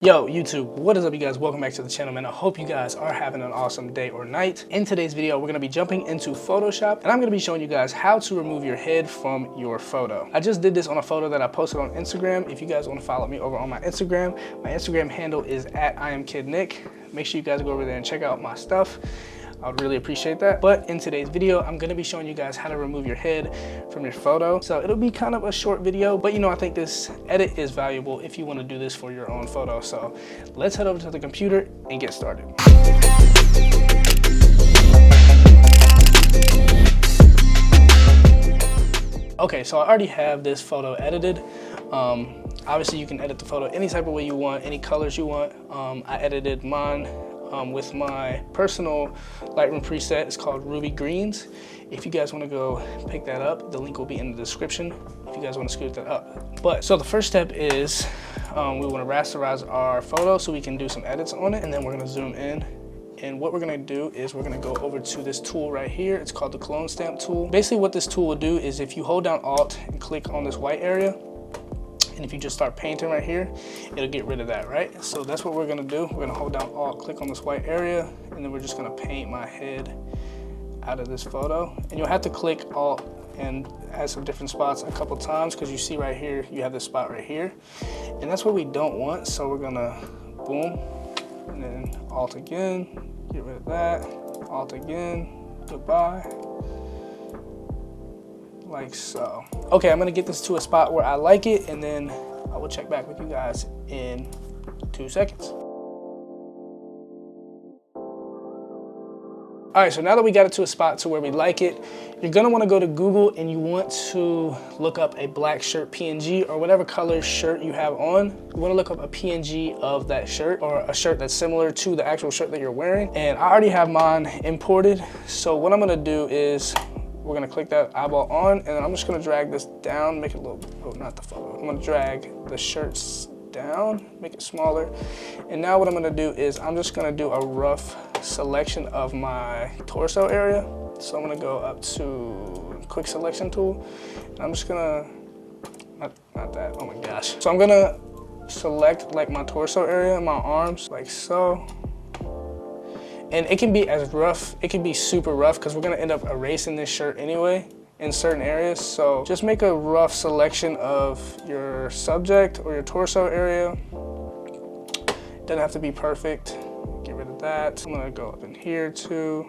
Yo, YouTube, what is up, you guys? Welcome back to the channel, man. I hope you guys are having an awesome day or night. In today's video, we're gonna be jumping into Photoshop, and I'm gonna be showing you guys how to remove your head from your photo. I just did this on a photo that I posted on Instagram. If you guys wanna follow me over on my Instagram handle is @IamKidNick. Make sure you guys go over there and check out my stuff. I would really appreciate that. But in today's video, I'm gonna be showing you guys how to remove your head from your photo. So it'll be kind of a short video, but I think this edit is valuable if you wanna do this for your own photo. So let's head over to the computer and get started. Okay, so I already have this photo edited. Obviously you can edit the photo any type of way you want, any colors you want. I edited mine with my personal Lightroom preset. It's called Ruby Greens. If you guys want to go pick that up, the link will be in the description if you guys want to scoot that up. But so the first step is we want to rasterize our photo so we can do some edits on it, and then we're going to zoom in. And what we're gonna do is we're gonna go over to this tool right here. It's called the clone stamp tool. Basically what this tool will do is if you hold down Alt and click on this white area, and if you just start painting right here, it'll get rid of that, right? So that's what we're gonna do. We're gonna hold down Alt, click on this white area, and then we're just gonna paint my head out of this photo. And you'll have to click Alt and add some different spots a couple times, because you see right here, you have this spot right here. And that's what we don't want, so we're gonna boom, and then Alt again, get rid of that, Alt again, goodbye, like so. Okay, I'm gonna get this to a spot where I like it, and then I will check back with you guys in 2 seconds. All right, so now that we got it to a spot to where we like it, you're gonna wanna go to Google and you want to look up a black shirt PNG or whatever color shirt you have on. You wanna look up a PNG of that shirt or a shirt that's similar to the actual shirt that you're wearing. And I already have mine imported. So what I'm gonna do is we're gonna click that eyeball on, and then I'm just gonna drag this down, make it a little, oh, not the photo. I'm gonna drag the shirts down, make it smaller. And now what I'm gonna do is I'm just gonna do a rough selection of my torso area. So I'm gonna go up to quick selection tool, and I'm just gonna, not that, oh my gosh. So I'm gonna select like my torso area, my arms, like so. And it can be as rough, it can be super rough, because we're gonna end up erasing this shirt anyway in certain areas. So just make a rough selection of your subject or your torso area. Doesn't have to be perfect. Get rid of that. I'm gonna go up in here too,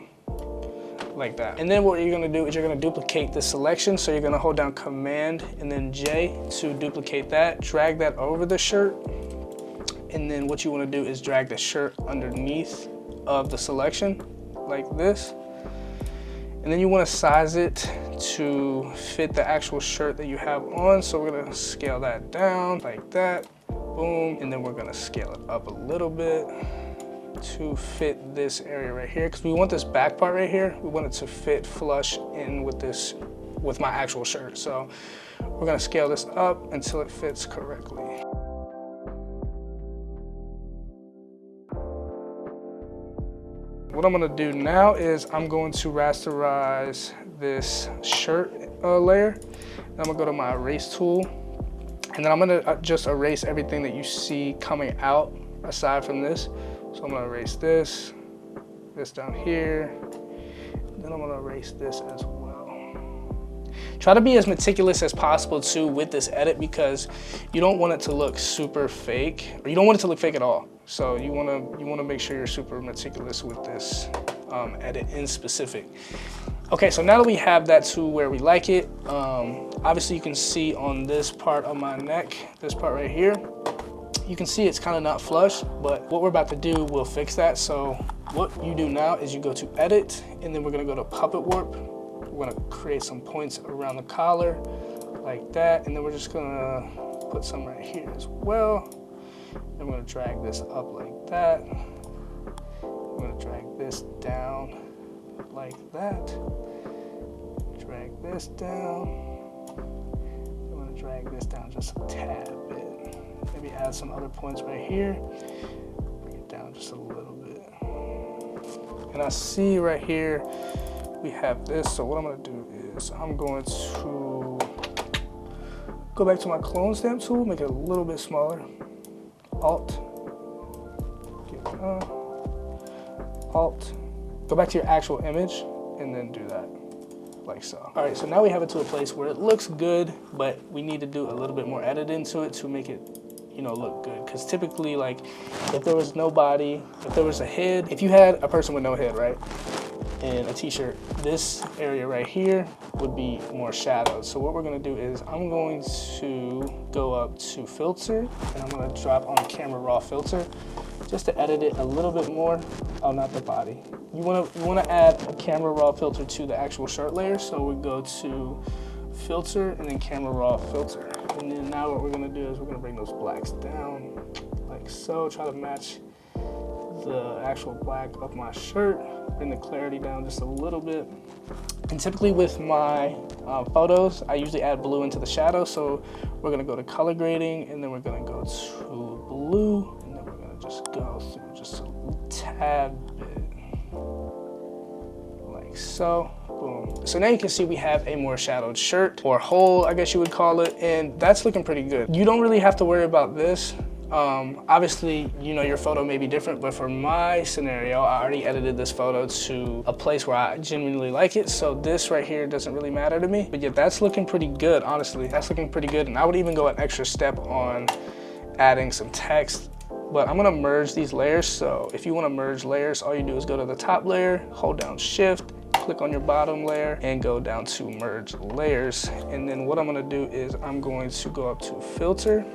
like that. And then what you're gonna do is you're gonna duplicate the selection. So you're gonna hold down Command and then J to duplicate that, drag that over the shirt. And then what you wanna do is drag the shirt underneath of the selection, like this. And then you wanna size it to fit the actual shirt that you have on. So we're gonna scale that down like that, boom. And then we're gonna scale it up a little bit to fit this area right here, because we want this back part right here, we want it to fit flush in with this, with my actual shirt. So we're gonna scale this up until it fits correctly. What I'm gonna do now is I'm going to rasterize this shirt layer. Then I'm gonna go to my erase tool, and then I'm gonna just erase everything that you see coming out aside from this. So I'm gonna erase this down here, then I'm gonna erase this as well. Try to be as meticulous as possible too with this edit, because you don't want it to look super fake, or you don't want it to look fake at all. So you wanna make sure you're super meticulous with this edit in specific. Okay, so now that we have that to where we like it, obviously you can see on this part of my neck, this part right here, you can see it's kind of not flush, but what we're about to do will fix that. So what you do now is you go to Edit, and then we're gonna go to Puppet Warp. We're gonna create some points around the collar, like that, and then we're just gonna put some right here as well. Then we're gonna drag this up like that. We're gonna drag this down like that. Drag this down. I'm gonna drag this down just a tad bit. Maybe add some other points right here. Bring it down just a little bit. And I see right here, we have this. So what I'm gonna do is I'm going to go back to my clone stamp tool, make it a little bit smaller. Alt, Alt, go back to your actual image, and then do that, like so. All right, so now we have it to a place where it looks good, but we need to do a little bit more editing to it to make it, you know, look good. Because typically, like, if there was no body, if there was a head, if you had a person with no head, right, and a t-shirt, this area right here would be more shadowed. So what we're gonna do is I'm going to go up to filter, and I'm gonna drop on camera raw filter just to edit it a little bit more. Oh, not the body. You wanna add a camera raw filter to the actual shirt layer. So we go to filter and then camera raw filter. And then now what we're gonna do is we're gonna bring those blacks down like so, try to match the actual black of my shirt, bring the clarity down just a little bit. And typically with my photos, I usually add blue into the shadow. So we're gonna go to color grading, and then we're gonna go to blue, and then we're gonna just go through just a tad bit, like so. Boom. So now you can see we have a more shadowed shirt, or hole, I guess you would call it, and that's looking pretty good. You don't really have to worry about this. Obviously, you know, your photo may be different, but for my scenario, I already edited this photo to a place where I genuinely like it. So this right here doesn't really matter to me, but yeah, that's looking pretty good. Honestly, that's looking pretty good. And I would even go an extra step on adding some text, but I'm gonna merge these layers. So if you wanna merge layers, all you do is go to the top layer, hold down Shift, click on your bottom layer, and go down to merge layers. And then what I'm gonna do is I'm going to go up to filter,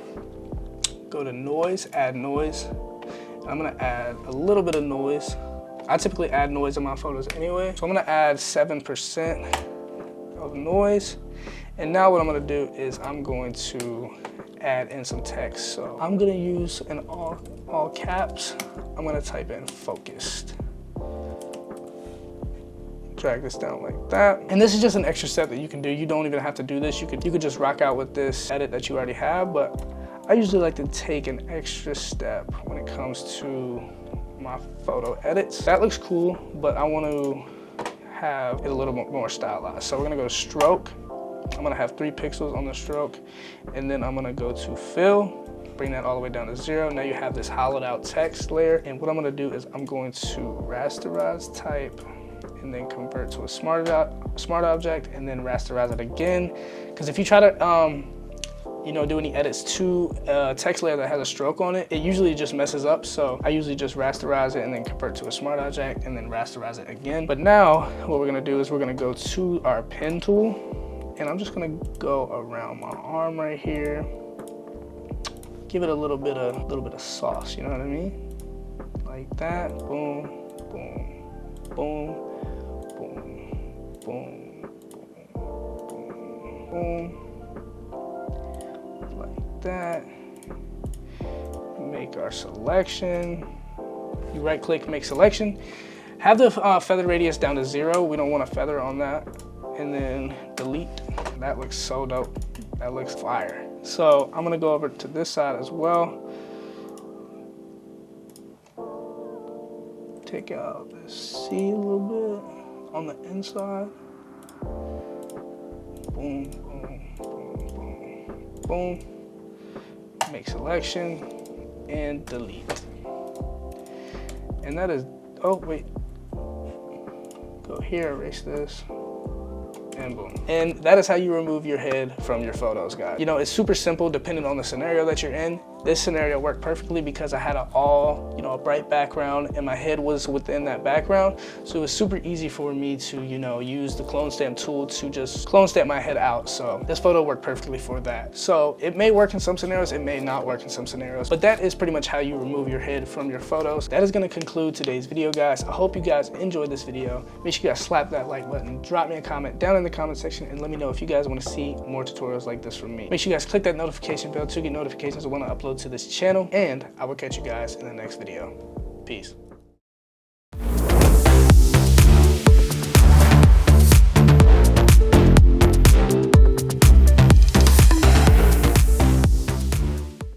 go to noise, add noise. And I'm gonna add a little bit of noise. I typically add noise in my photos anyway. So I'm gonna add 7% of noise. And now what I'm gonna do is I'm going to add in some text. So I'm gonna use an all caps. I'm gonna type in focused. Drag this down like that. And this is just an extra step that you can do. You don't even have to do this. You could just rock out with this edit that you already have, but I usually like to take an extra step when it comes to my photo edits. That looks cool, but I want to have it a little bit more stylized. So we're gonna go to stroke. I'm gonna have 3 pixels on the stroke, and then I'm gonna go to fill, bring that all the way down to 0. Now you have this hollowed out text layer, and what I'm gonna do is I'm going to rasterize type, and then convert to a smart object, and then rasterize it again. Because if you try to you know, do any edits to a text layer that has a stroke on it, it usually just messes up. So I usually just rasterize it and then convert to a smart object and then rasterize it again. But now what we're gonna do is we're gonna go to our pen tool, and I'm just gonna go around my arm right here, give it a little bit of sauce, you know what I mean? Like that, boom, boom, boom, boom, boom, boom, boom. That, make our selection. You right click, make selection. Have the feather radius down to 0. We don't want a feather on that. And then delete. That looks so dope. That looks fire. So I'm gonna go over to this side as well. Take out this C a little bit on the inside. Boom, boom, boom, boom, boom. Make selection and delete. And that is, oh wait, go here, erase this, and boom. And that is how you remove your head from your photos, guys. You know, it's super simple depending on the scenario that you're in. This scenario worked perfectly because I had a bright background, and my head was within that background. So it was super easy for me to, you know, use the clone stamp tool to just clone stamp my head out. So this photo worked perfectly for that. So it may work in some scenarios, it may not work in some scenarios, but that is pretty much how you remove your head from your photos. That is gonna conclude today's video, guys. I hope you guys enjoyed this video. Make sure you guys slap that like button, drop me a comment down in the comment section, and let me know if you guys wanna see more tutorials like this from me. Make sure you guys click that notification bell to get notifications when I upload to this channel, and I will catch you guys in the next video. Peace.